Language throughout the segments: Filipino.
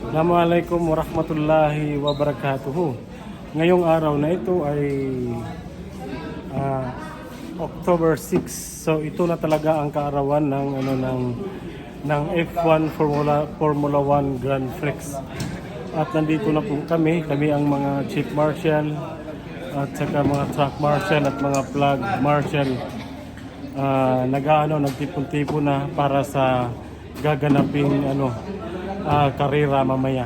Assalamualaikum warahmatullahi wabarakatuh. Ngayong araw na ito ay October 6. So ito na talaga ang kaarawan ng F1 Formula 1 Grand Prix. At nandito na po kami ang mga Chief Marshal at saka mga Track Marshal at mga Flag Marshal. Nagtipon-tipon na para sa gaganaping karera mamaya.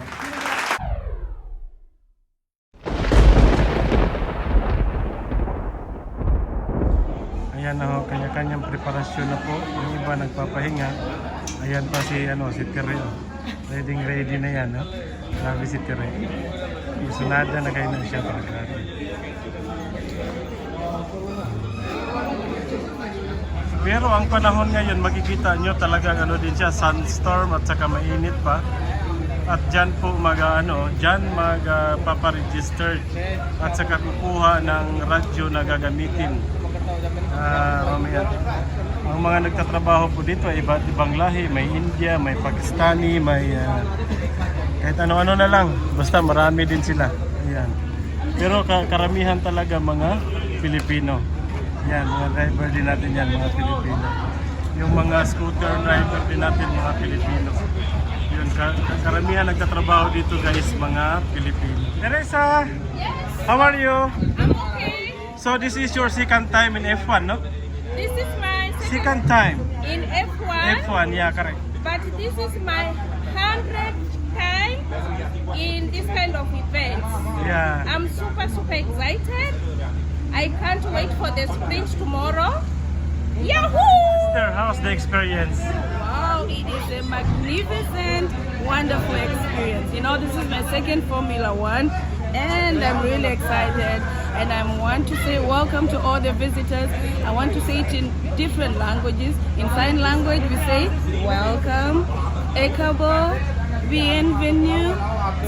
Ayan na ho, kanya-kanyang preparasyon na po. Yung iba nagpapahinga. Ayan pa si Tere. Ready na yan, no? Grabe si Tere. Isunada na kayo na siya para grabe. Pero ang panahon ngayon, makikita nyo talagang din siya, sunstorm at saka mainit pa. At dyan po magpaparegister at saka kukuha ng radyo na gagamitin. Ang mga nagtatrabaho po dito ay iba't ibang lahi. May India, may Pakistani, may kahit ano-ano na lang. Basta marami din sila. Ayan. Pero karamihan talaga mga Pilipino. Yan, mga driver din natin yan, mga Pilipino. Yung mga scooter driver din natin, mga Pilipino. Yun, karamihan nagtatrabaho dito guys, mga Pilipino. Teresa! Yes! How are you? I'm okay. So this is your second time in F1, no? This is my Second time. in F1. F1, yeah, correct. But this is my 100th time in this kind of event. Yeah. I'm super excited. I can't wait for the sprint tomorrow. Yahoo! Sister, how's the experience? Wow, it is a magnificent, wonderful experience. You know, this is my second Formula One, and I'm really excited. And I want to say welcome to all the visitors. I want to say it in different languages. In sign language, we say welcome, ekabo, bienvenue,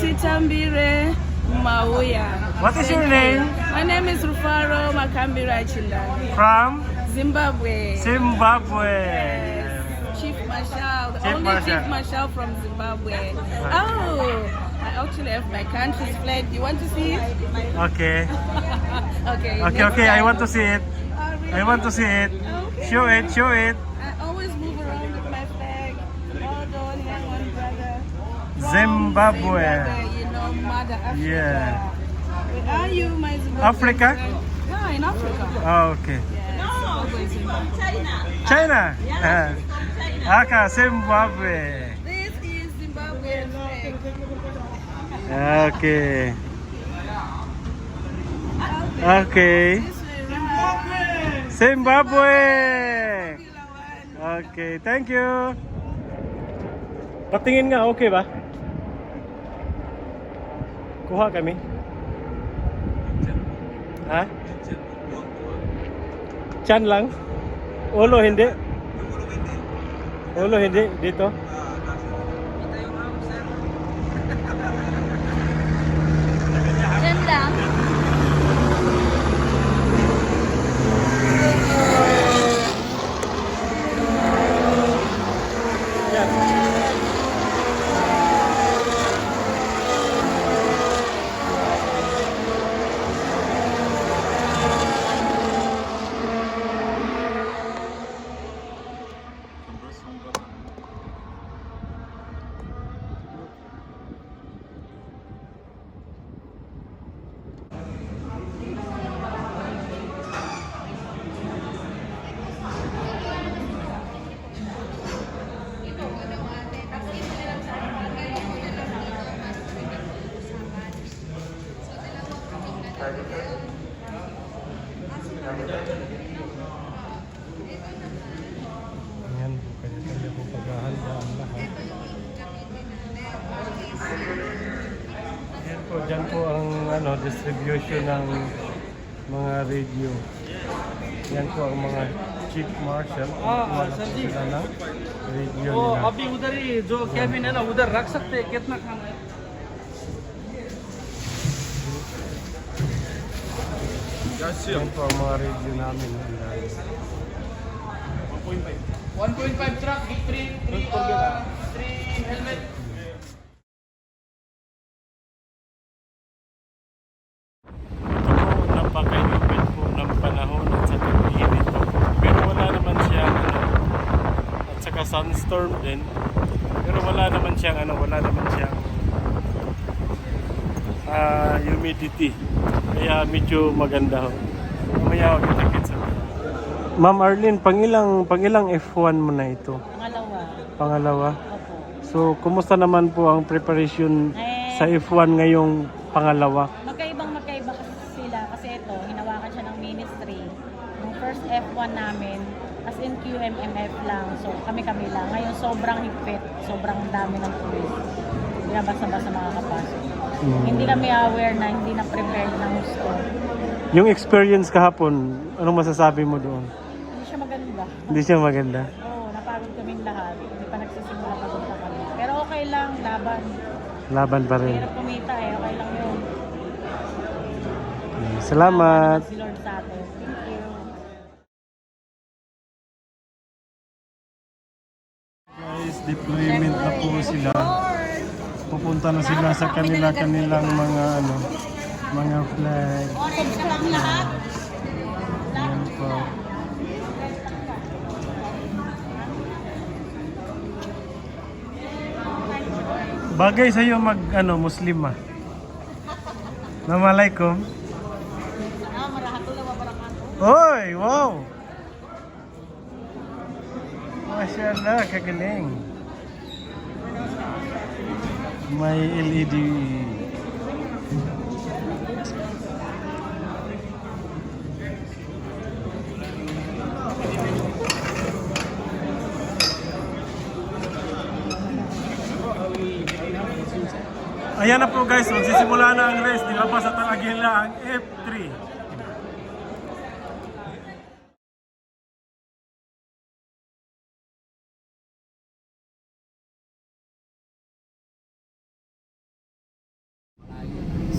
titambire, mauya. What is your name? My name is Rufaro Makambira Chinda. From? Zimbabwe. Zimbabwe. Chief Marshal, the Chief only Marshal. Chief Marshal from Zimbabwe. Oh, I actually have my country's flag. You want to see it? Okay. Okay. Okay, I want to see it. Oh, really? I want to see it. Okay. Show it. I always move around with my flag. Hold on, hang on, brother. From Zimbabwe. You know, Mother Africa. Yeah. Where are you, my Zimbabwe? Africa? Yeah, in Africa. Oh, okay. Yeah, Zimbabwe is in China? Aka, Zimbabwe. This is Zimbabwean flag. Okay. Okay. This is Zimbabwe. Formula One. Okay, thank you. Patingin nga, okay ba? Kuha kami. Ha? Chan lang? Ulo hindi? Ulo hindi? Dito? Chan lang. Ayan po, kanya-kanya po paghahanda ang lahat. Ayan po, dyan po ang distribution ng mga radio. Yan po ang mga Chief Marshal. Sir ji Sila ng radio वो nila. अभी उधर ही जो कैबिन है ना उधर रख सकते हैं कितना खाना है Yan po ang mga radio namin. 1.5 truck, 3 helmet. sunstorm din. Pero wala naman siyang humidity. Kaya medyo maganda ho. Mamaya ako kita-kits. Ma'am Arlene, pangilang F1 mo na ito? Pangalawa. Opo. So, kumusta naman po ang preparation sa F1 ngayong pangalawa? Magkaiba kasi sila kasi ito, hinawakan siya ng ministry. Yung first F1 namin, as in QMMF lang. So, kami-kami lang. Ngayon, sobrang higpit. Sobrang dami ng pulis. Hindi na basta-basta makakapasok. Hindi kami aware na hindi na prepared ng gusto. Yung experience kahapon, anong masasabi mo doon? Hindi siya maganda. Hindi siya maganda. Oo, napagod kaming lahat. Hindi pa nagsisimula pagunta kami. Pero okay lang, laban. Laban pa rin. Hirap kumita eh, okay lang yun. Salamat. Si Lord sa atin. Thank you. Guys, deployment na po sila. Pupunta na sila sa kanilang mga flag. Ayan po. Bagay sa iyo Muslim ah. Assalamualaikum. Oy, wow. Masyaallah, kagaling. May LED. Ayan na po guys, magsisimula na ang race. Nilabas sa Talagila ang F3.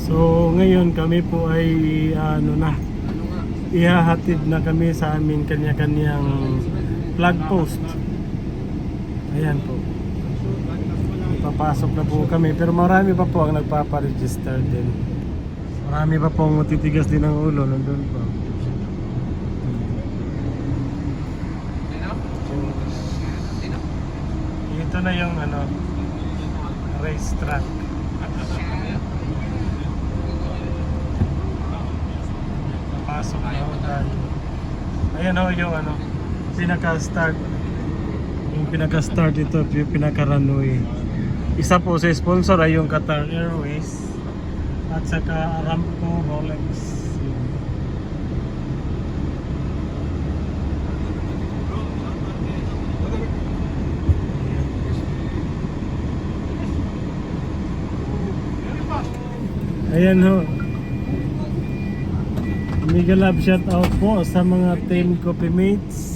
So ngayon kami po ay ihahatid na kami sa aming kanya-kanyang flag post. Ayan po. Papasok na po kami pero marami pa po ang nagpapa-register din. Marami pa pong matitigas din ang ulo nandun po. Ito na yung race track. Pasok na ho tayo. Ayan ho yung pinaka-start. Yung pinaka-start ito, yung pinaka-runway. Isa po sa sponsor ay yung Qatar Airways at saka Aramco, Rolex. Ayan ho. Mega love shout out po sa mga team Coffee Mates.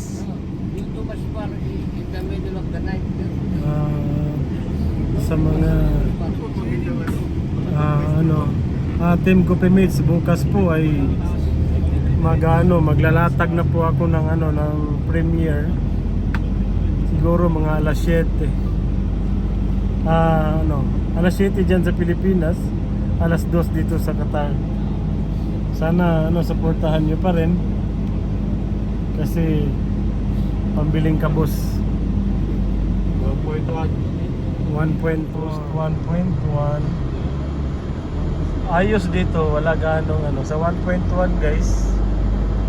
Sa mga team Coffee Mates, bukas po ay maglalatag na po ako ng ng premiere. Siguro mga alas 7. Alas 7 diyan sa Pilipinas, alas 2 dito sa Qatar. Sana suportahan niyo pa rin kasi pambiling kabos. 1.1 ayos dito, wala ganong sa 1.1 guys,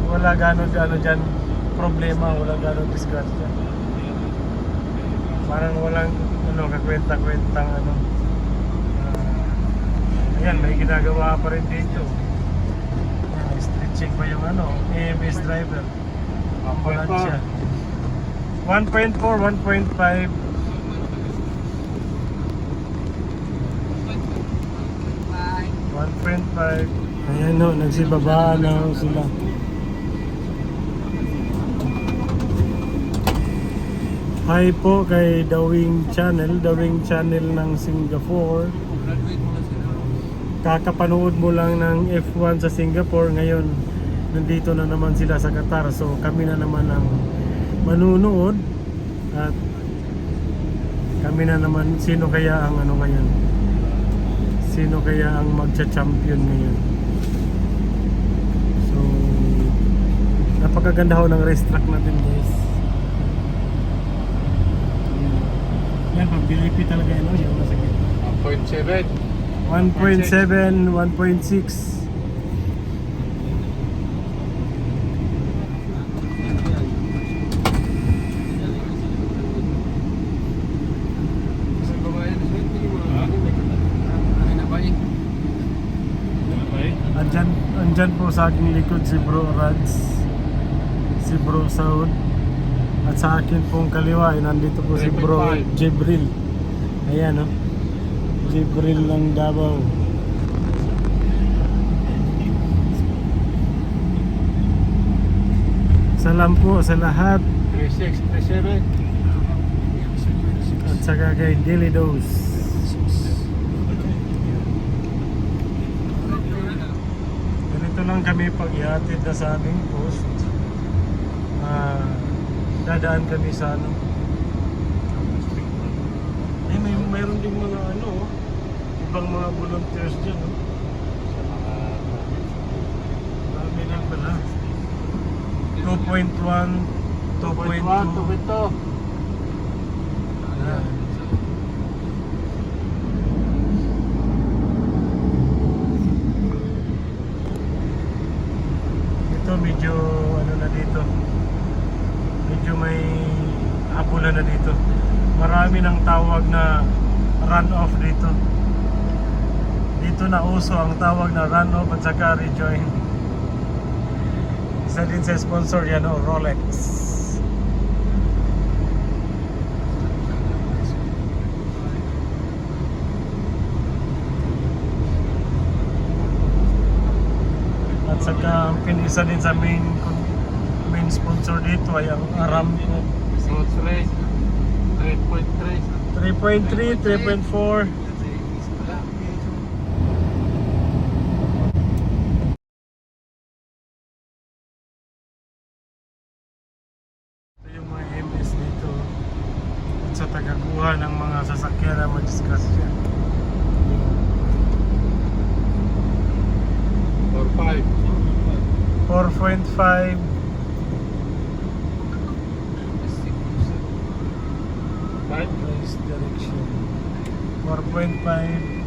wala ganong dyan problema, wala ganong disgrasya, parang walang kakwenta-kwentang ayan, may ginagawa pa rin dito, stretching pa yung AMS driver, ambulansya 1.4, 1.5. 1.5. Ayan ho, nagsibabaan na ho sila. Hi po kay Dawing Channel ng Singapore. Kakapanood mo lang ng F1 sa Singapore, ngayon nandito na naman sila sa Qatar. So kami na naman ang manunood at kami na naman, sino kaya ang ngayon? Sino kaya ang magcha-champion ngayon? So, napakaganda ho ng racetrack natin guys. Yan, pag VIP talaga yun, yung nasa gitna. 1.7. 1.7, 1.6. Andyan po sa aking likod si Bro Rads, si Bro Saud, at sa akin pong kaliwa ay nandito po si Bro Jibril. Ayan, no? Jibril ng Davao. Salam po sa lahat 3637. at saka kay Daily Dose. Ganito lang kami pag ihatid na sa aming post. Dadaan kami sa ano. Eh, mayroon din mga ano, ibang mga volunteers dyan. No? Dami din pala. 2.1, 2.2. 2.2. Ayan. Ito medyo ano na dito. Medyo may hapulan na dito. Marami ng tawag na run-off dito. Dito na uso ang tawag na run-off at saka rejoin. Isa din sa sponsor yan, Rolex. At saka isa din sa main sponsor dito ay ang Aramco. Road rate 3.3. 3.3, 3.4. Ito yung mga MS dito. At sa tagakuha ng mga sasakyan na mag-discuss yan. 4.5. 4.5. Price direction 4.5